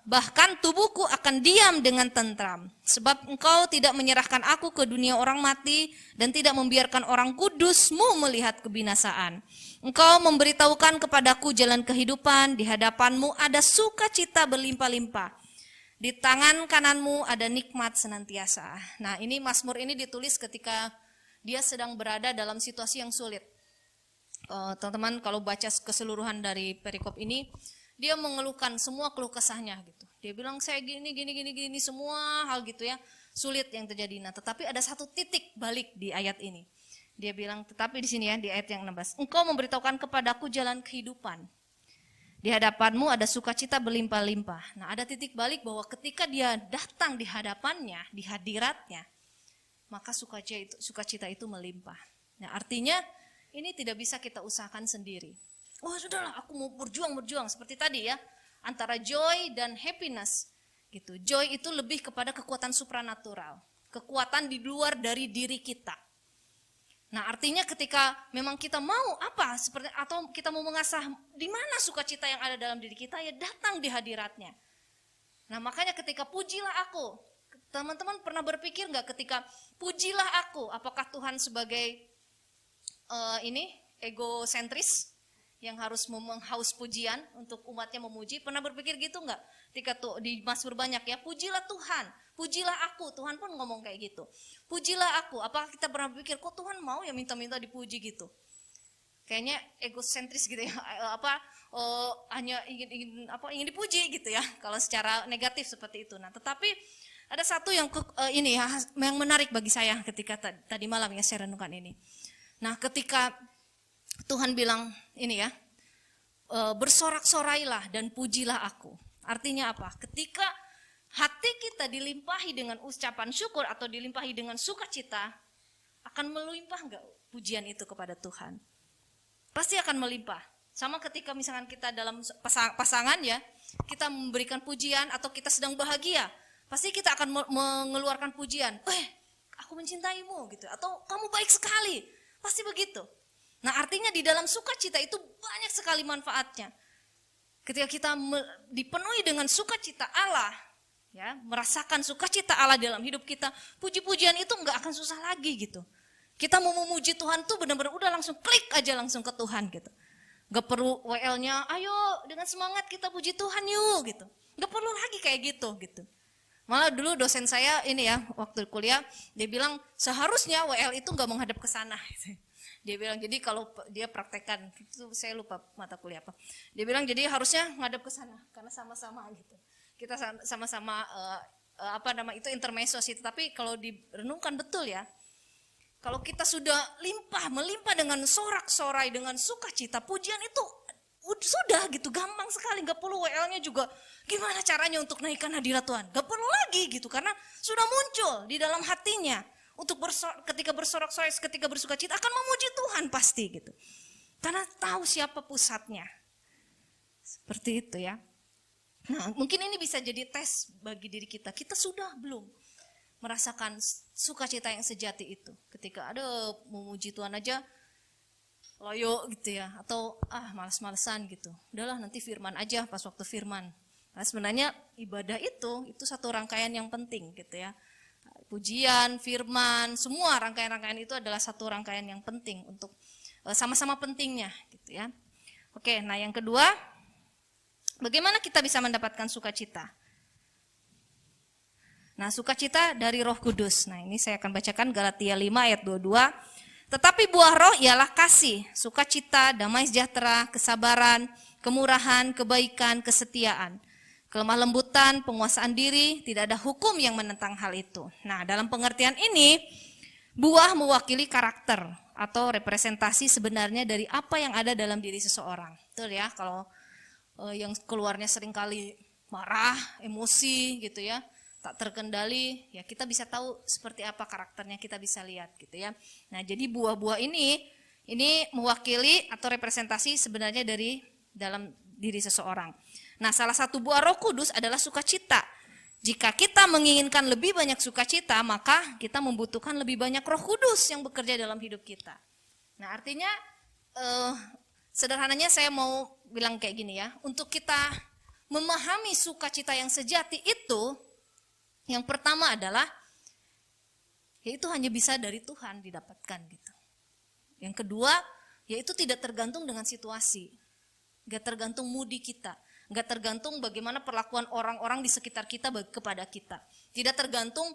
Bahkan tubuhku akan diam dengan tentram. Sebab Engkau tidak menyerahkan aku ke dunia orang mati dan tidak membiarkan orang kudus-Mu melihat kebinasaan. Engkau memberitahukan kepadaku jalan kehidupan, di hadapan-Mu ada sukacita berlimpah-limpah. Di tangan kanan-Mu ada nikmat senantiasa. Nah, ini Mazmur ini ditulis ketika dia sedang berada dalam situasi yang sulit. Teman-teman kalau baca keseluruhan dari perikop ini, dia mengeluhkan semua keluh kesahnya gitu. Dia bilang saya gini semua hal gitu ya, sulit yang terjadi. Nah, tetapi ada satu titik balik di ayat ini. Dia bilang, tetapi di sini ya di ayat yang 16, Engkau memberitahukan kepadaku jalan kehidupan. Di hadapan-Mu ada sukacita berlimpah-limpah. Nah, ada titik balik bahwa ketika dia datang di hadapannya, di hadiratnya, maka sukacita itu melimpah. Nah, artinya ini tidak bisa kita usahakan sendiri. Oh sudahlah, aku mau berjuang seperti tadi ya. antara joy dan happiness gitu. Joy itu lebih kepada kekuatan supranatural, kekuatan di luar dari diri kita. Nah, artinya ketika memang kita mau apa seperti atau kita mau mengasah di mana sukacita yang ada dalam diri kita, ya datang di hadiratnya. Nah, makanya ketika pujilah aku, teman-teman pernah berpikir nggak ketika pujilah aku, apakah Tuhan sebagai egosentris yang harus menghaus pujian untuk umatnya memuji? Pernah berpikir gitu nggak? Ketika tuh di Mazmur banyak ya, pujilah Tuhan, pujilah aku. Tuhan pun ngomong kayak gitu. Pujilah aku. Apakah kita pernah berpikir kok Tuhan mau ya minta-minta dipuji gitu? Kayaknya egosentris gitu ya. Hanya ingin dipuji gitu ya. Kalau secara negatif seperti itu. Nah, tetapi ada satu yang yang menarik bagi saya ketika tadi malam ya saya renungkan ini. Nah, ketika Tuhan bilang ini ya, bersorak-sorailah dan pujilah aku. Artinya apa? Ketika hati kita dilimpahi dengan ucapan syukur atau dilimpahi dengan sukacita, akan melimpah enggak pujian itu kepada Tuhan? Pasti akan melimpah. Sama ketika misalkan kita dalam pasangan ya, kita memberikan pujian atau kita sedang bahagia, pasti kita akan mengeluarkan pujian. Aku mencintaimu gitu, atau kamu baik sekali. Pasti begitu. Nah, artinya di dalam sukacita itu banyak sekali manfaatnya. Ketika kita dipenuhi dengan sukacita Allah, ya, merasakan sukacita Allah dalam hidup kita, puji-pujian itu enggak akan susah lagi gitu. Kita mau memuji Tuhan tuh benar-benar udah langsung klik aja langsung ke Tuhan gitu. Enggak perlu WL-nya, ayo dengan semangat kita puji Tuhan yuk gitu. Enggak perlu lagi kayak gitu. Malah dulu dosen saya ini ya, waktu kuliah, dia bilang seharusnya WL itu enggak menghadap ke sana gitu. Dia bilang jadi kalau dia praktekkan, itu saya lupa mata kuliah apa. Dia bilang jadi harusnya ngadep ke sana karena sama-sama gitu. Kita sama-sama itu intermezzo sih, tapi kalau direnungkan betul ya. Kalau kita sudah melimpah dengan sorak-sorai, dengan sukacita, pujian itu sudah gitu, gampang sekali, nggak perlu WL-nya juga. Gimana caranya untuk naikkan hadirat Tuhan? Nggak perlu lagi gitu, karena sudah muncul di dalam hatinya. Untuk ketika bersorak-sorai, ketika bersukacita akan memuji Tuhan pasti gitu. Karena tahu siapa pusatnya. Seperti itu ya. Nah, mungkin ini bisa jadi tes bagi diri kita. Kita sudah belum merasakan sukacita yang sejati itu. Ketika ada memuji Tuhan aja loyo gitu ya, atau malas-malesan gitu. Udahlah nanti firman aja pas waktu firman. Nah, sebenarnya ibadah itu satu rangkaian yang penting gitu ya. Pujian, firman, semua rangkaian-rangkaian itu adalah satu rangkaian yang penting untuk sama-sama pentingnya gitu ya. Oke, nah yang kedua, bagaimana kita bisa mendapatkan sukacita? Nah, sukacita dari Roh Kudus. Nah, ini saya akan bacakan Galatia 5 ayat 22. Tetapi buah roh ialah kasih, sukacita, damai sejahtera, kesabaran, kemurahan, kebaikan, kesetiaan, kelemah lembutan, penguasaan diri, tidak ada hukum yang menentang hal itu. Nah, dalam pengertian ini, buah mewakili karakter atau representasi sebenarnya dari apa yang ada dalam diri seseorang. Betul ya, kalau yang keluarnya seringkali marah, emosi gitu ya, tak terkendali, ya kita bisa tahu seperti apa karakternya, kita bisa lihat gitu ya. Nah, jadi buah-buah ini mewakili atau representasi sebenarnya dari dalam diri seseorang. Nah, salah satu buah Roh Kudus adalah sukacita. Jika kita menginginkan lebih banyak sukacita, maka kita membutuhkan lebih banyak Roh Kudus yang bekerja dalam hidup kita. Nah, artinya sederhananya saya mau bilang kayak gini ya, untuk kita memahami sukacita yang sejati itu, yang pertama adalah yaitu hanya bisa dari Tuhan didapatkan gitu. Yang kedua, yaitu tidak tergantung dengan situasi. Enggak tergantung moodi kita. Enggak tergantung bagaimana perlakuan orang-orang di sekitar kita kepada kita. Tidak tergantung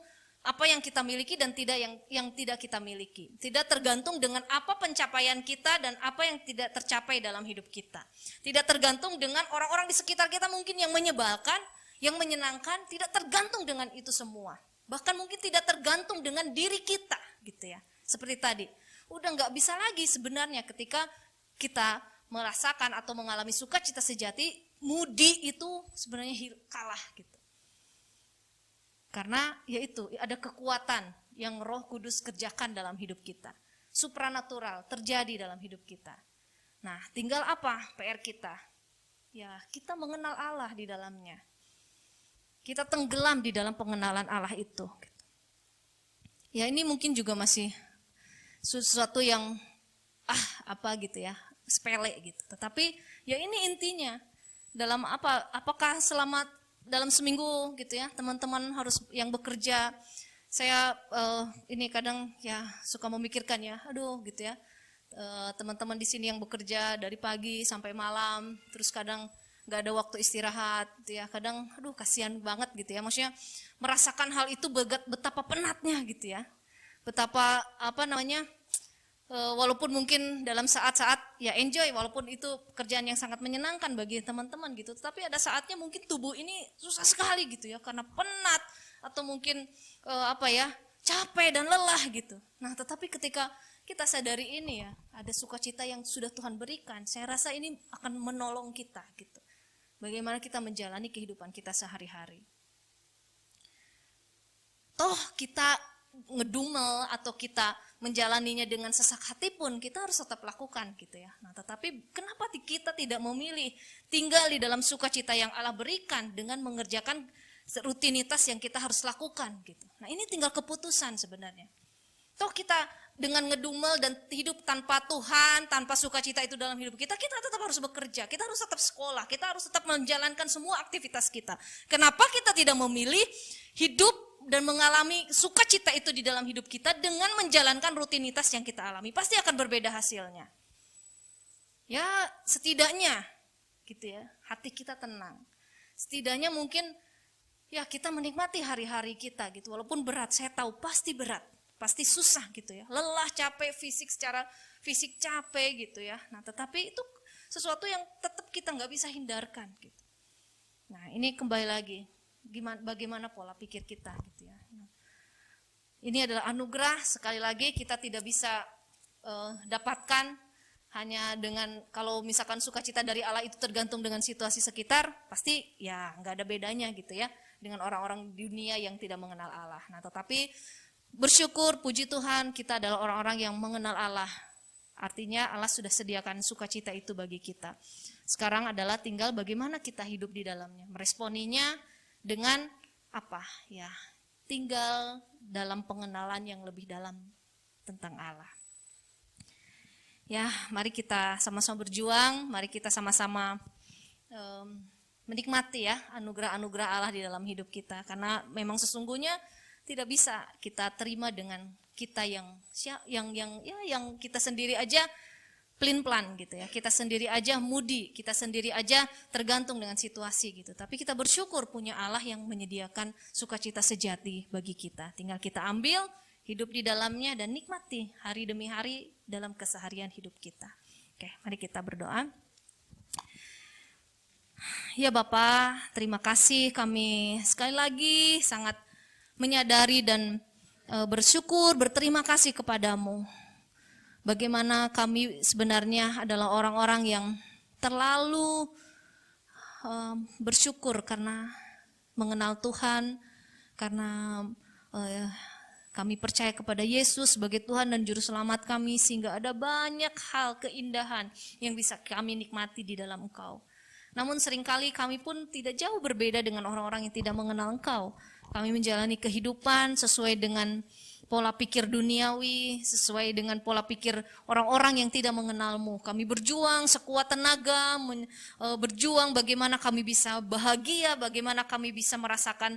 apa yang kita miliki dan tidak yang tidak kita miliki. Tidak tergantung dengan apa pencapaian kita dan apa yang tidak tercapai dalam hidup kita. Tidak tergantung dengan orang-orang di sekitar kita mungkin yang menyebalkan, yang menyenangkan, tidak tergantung dengan itu semua. Bahkan mungkin tidak tergantung dengan diri kita gitu ya. Seperti tadi, udah enggak bisa lagi sebenarnya ketika kita merasakan atau mengalami sukacita sejati, moodi itu sebenarnya kalah gitu. Karena yaitu ada kekuatan yang Roh Kudus kerjakan dalam hidup kita. Supranatural terjadi dalam hidup kita. Nah, tinggal apa PR kita? ya kita mengenal Allah di dalamnya. Kita tenggelam di dalam pengenalan Allah itu. Ya ini mungkin juga masih sesuatu yang apa gitu ya, sepele gitu. Tetapi ya ini intinya. Dalam apakah selama dalam seminggu gitu ya, teman-teman harus yang bekerja, saya ini kadang ya suka memikirkan ya, aduh gitu ya, teman-teman di sini yang bekerja dari pagi sampai malam, terus kadang nggak ada waktu istirahat gitu ya, kadang aduh kasihan banget gitu ya, maksudnya merasakan hal itu betapa penatnya gitu ya, betapa walaupun mungkin dalam saat-saat ya enjoy, walaupun itu pekerjaan yang sangat menyenangkan bagi teman-teman gitu, tapi ada saatnya mungkin tubuh ini susah sekali gitu ya, karena penat atau mungkin capek dan lelah gitu. Nah tetapi ketika kita sadari ini ya, ada sukacita yang sudah Tuhan berikan, saya rasa ini akan menolong kita gitu. Bagaimana kita menjalani kehidupan kita sehari-hari. Toh kita ngedumel atau kita menjalaninya dengan sesak hati pun kita harus tetap lakukan gitu ya. Nah, tetapi kenapa kita tidak memilih tinggal di dalam sukacita yang Allah berikan dengan mengerjakan rutinitas yang kita harus lakukan gitu. Nah, ini tinggal keputusan sebenarnya. Toh kita dengan ngedumel dan hidup tanpa Tuhan, tanpa sukacita itu dalam hidup kita, kita tetap harus bekerja, kita harus tetap sekolah, kita harus tetap menjalankan semua aktivitas kita. Kenapa kita tidak memilih hidup dan mengalami sukacita itu di dalam hidup kita dengan menjalankan rutinitas yang kita alami? Pasti akan berbeda hasilnya. Ya setidaknya gitu ya, hati kita tenang. Setidaknya mungkin ya kita menikmati hari-hari kita gitu. Walaupun berat, saya tahu pasti berat, pasti susah gitu ya. Lelah, capek fisik, secara fisik capek gitu ya. Nah tetapi itu sesuatu yang tetap kita nggak bisa hindarkan gitu. Nah ini kembali lagi, bagaimana pola pikir kita gitu ya. Ini adalah anugerah, sekali lagi kita tidak bisa dapatkan hanya dengan, kalau misalkan sukacita dari Allah itu tergantung dengan situasi sekitar, pasti ya nggak ada bedanya gitu ya dengan orang-orang dunia yang tidak mengenal Allah. Nah tetapi bersyukur, puji Tuhan, kita adalah orang-orang yang mengenal Allah. Artinya Allah sudah sediakan sukacita itu bagi kita. Sekarang adalah tinggal bagaimana kita hidup di dalamnya, meresponinya dengan apa ya, tinggal dalam pengenalan yang lebih dalam tentang Allah. Ya, mari kita sama-sama berjuang, mari kita sama-sama menikmati ya anugerah-anugerah Allah di dalam hidup kita, karena memang sesungguhnya tidak bisa kita terima dengan kita yang kita sendiri aja pelin-pelan gitu ya. Kita sendiri aja moody, kita sendiri aja tergantung dengan situasi gitu. Tapi kita bersyukur punya Allah yang menyediakan sukacita sejati bagi kita. Tinggal kita ambil, hidup di dalamnya dan nikmati hari demi hari dalam keseharian hidup kita. Oke, mari kita berdoa. Ya Bapa, terima kasih, kami sekali lagi sangat menyadari dan bersyukur, berterima kasih kepadamu. Bagaimana kami sebenarnya adalah orang-orang yang terlalu bersyukur karena mengenal Tuhan, karena kami percaya kepada Yesus sebagai Tuhan dan Juru Selamat kami, sehingga ada banyak hal keindahan yang bisa kami nikmati di dalam Engkau. Namun seringkali kami pun tidak jauh berbeda dengan orang-orang yang tidak mengenal Engkau. Kami menjalani kehidupan sesuai dengan pola pikir duniawi, sesuai dengan pola pikir orang-orang yang tidak mengenal-Mu. Kami berjuang sekuat tenaga, berjuang bagaimana kami bisa bahagia, bagaimana kami bisa merasakan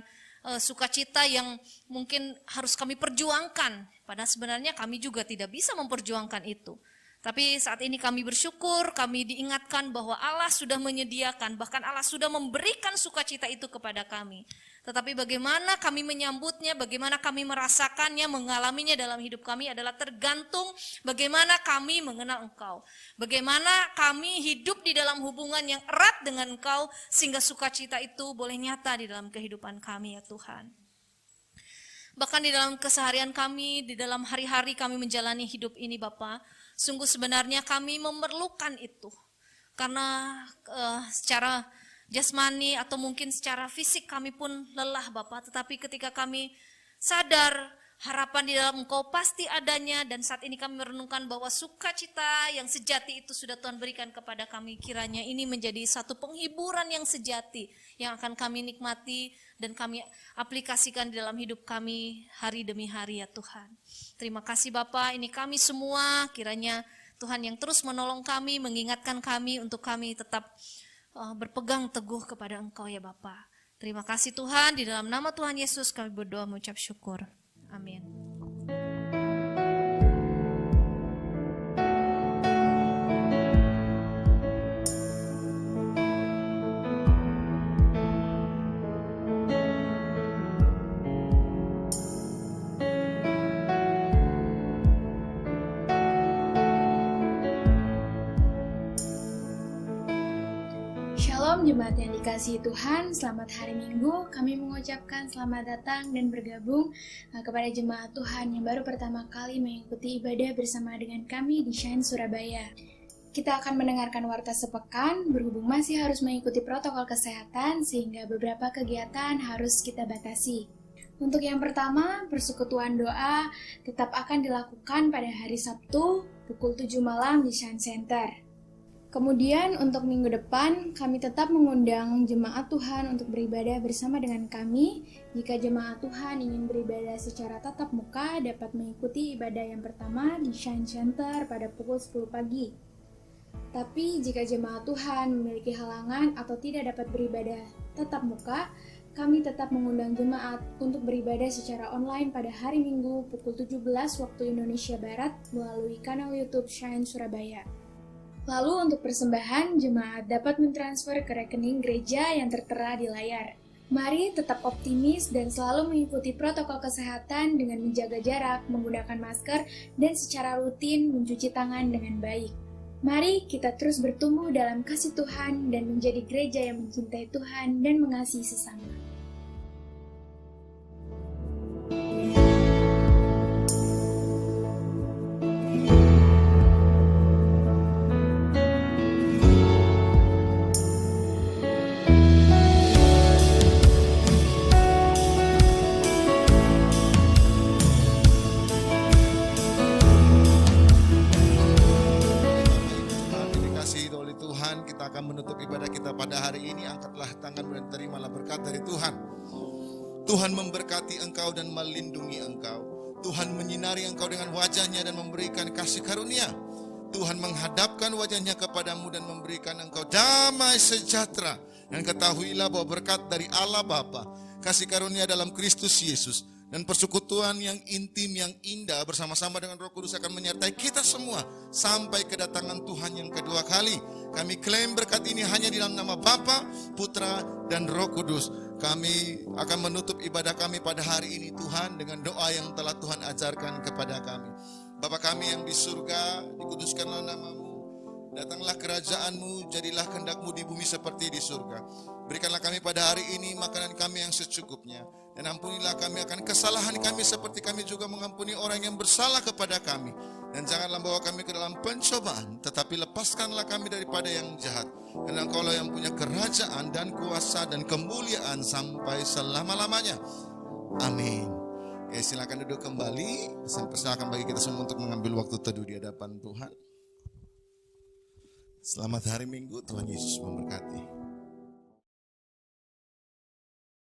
sukacita yang mungkin harus kami perjuangkan. Padahal sebenarnya kami juga tidak bisa memperjuangkan itu. Tapi saat ini kami bersyukur, kami diingatkan bahwa Allah sudah menyediakan, bahkan Allah sudah memberikan sukacita itu kepada kami. Tetapi bagaimana kami menyambutnya, bagaimana kami merasakannya, mengalaminya dalam hidup kami adalah tergantung bagaimana kami mengenal Engkau. Bagaimana kami hidup di dalam hubungan yang erat dengan Engkau, sehingga sukacita itu boleh nyata di dalam kehidupan kami ya Tuhan. Bahkan di dalam keseharian kami, di dalam hari-hari kami menjalani hidup ini Bapa, sungguh sebenarnya kami memerlukan itu. Karena secara jasmani atau mungkin secara fisik kami pun lelah Bapak, tetapi ketika kami sadar harapan di dalam Engkau pasti adanya, dan saat ini kami merenungkan bahwa sukacita yang sejati itu sudah Tuhan berikan kepada kami. Kiranya ini menjadi satu penghiburan yang sejati yang akan kami nikmati dan kami aplikasikan di dalam hidup kami hari demi hari ya Tuhan. Terima kasih Bapa, ini kami semua kiranya Tuhan yang terus menolong kami, mengingatkan kami untuk kami tetap berpegang teguh kepada Engkau ya Bapa. Terima kasih Tuhan, di dalam nama Tuhan Yesus kami berdoa mengucap syukur. Amin. Shalom jemaat yang dikasihi Tuhan, selamat hari Minggu. Kami mengucapkan selamat datang dan bergabung kepada jemaat Tuhan yang baru pertama kali mengikuti ibadah bersama dengan kami di Shine Surabaya. Kita akan mendengarkan warta sepekan, berhubung masih harus mengikuti protokol kesehatan sehingga beberapa kegiatan harus kita batasi. Untuk yang pertama, persekutuan doa tetap akan dilakukan pada hari Sabtu pukul 7 malam di Shine Center. Kemudian untuk minggu depan, kami tetap mengundang jemaat Tuhan untuk beribadah bersama dengan kami. Jika jemaat Tuhan ingin beribadah secara tatap muka, dapat mengikuti ibadah yang pertama di Shine Center pada pukul 10 pagi. Tapi jika jemaat Tuhan memiliki halangan atau tidak dapat beribadah tatap muka, kami tetap mengundang jemaat untuk beribadah secara online pada hari Minggu pukul 17 waktu Indonesia Barat melalui kanal YouTube Shine Surabaya. Lalu untuk persembahan, jemaat dapat mentransfer ke rekening gereja yang tertera di layar. Mari tetap optimis dan selalu mengikuti protokol kesehatan dengan menjaga jarak, menggunakan masker, dan secara rutin mencuci tangan dengan baik. Mari kita terus bertumbuh dalam kasih Tuhan dan menjadi gereja yang mencintai Tuhan dan mengasihi sesama. Menutup ibadah kita pada hari ini, angkatlah tanganmu dan terimalah berkat dari Tuhan. Tuhan memberkati engkau dan melindungi engkau. Tuhan menyinari engkau dengan wajahnya dan memberikan kasih karunia. Tuhan menghadapkan wajahnya kepadamu dan memberikan engkau damai sejahtera. Dan ketahuilah bahwa berkat dari Allah Bapa, kasih karunia dalam Kristus Yesus, dan persekutuan yang intim, yang indah bersama-sama dengan Roh Kudus akan menyertai kita semua sampai kedatangan Tuhan yang kedua kali. Kami klaim berkat ini hanya di dalam nama Bapa, Putra, dan Roh Kudus. Kami akan menutup ibadah kami pada hari ini Tuhan dengan doa yang telah Tuhan ajarkan kepada kami. Bapa kami yang di surga, dikuduskanlah namamu. Datanglah kerajaanmu, jadilah kehendak-mu di bumi seperti di surga. Berikanlah kami pada hari ini makanan kami yang secukupnya. Dan ampunilah kami akan kesalahan kami seperti kami juga mengampuni orang yang bersalah kepada kami. Dan janganlah bawa kami ke dalam pencobaan, tetapi lepaskanlah kami daripada yang jahat. Karena Engkaulah yang punya kerajaan dan kuasa dan kemuliaan sampai selama-lamanya. Amin. Oke, silakan duduk kembali. Silakan bagi kita semua untuk mengambil waktu teduh di hadapan Tuhan. Selamat hari Minggu, Tuhan Yesus memberkati.